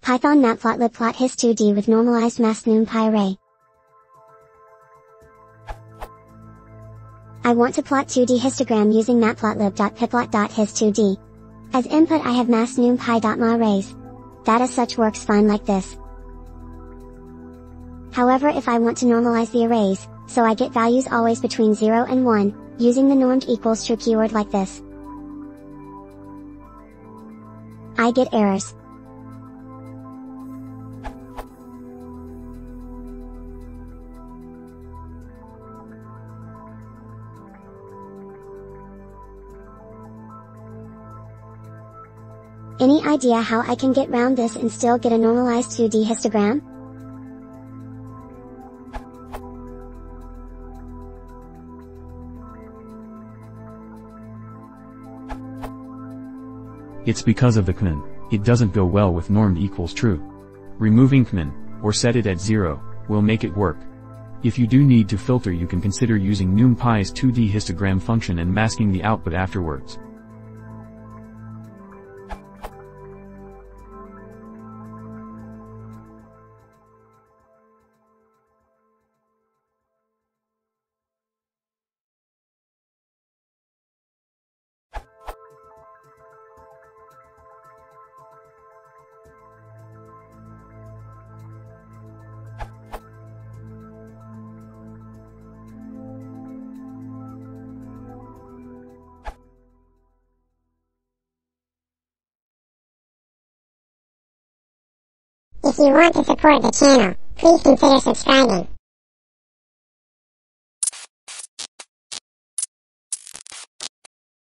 Python Matplotlib plot hist2d with normalized masked Numpy array. I want to plot 2D histogram using matplotlib.pyplot.hist2d. As input I have masked numpy.ma arrays. That as such works fine like this. However, if I want to normalize the arrays, so I get values always between 0 and 1, using the normed equals true keyword like this, I get errors. Any idea how I can get round this and still get a normalized 2D histogram? It's because of the cmin. It doesn't go well with normed equals true. Removing cmin, or set it at 0, will make it work. If you do need to filter, you can consider using numpy's 2D histogram function and masking the output afterwards. If you want to support the channel, please consider subscribing.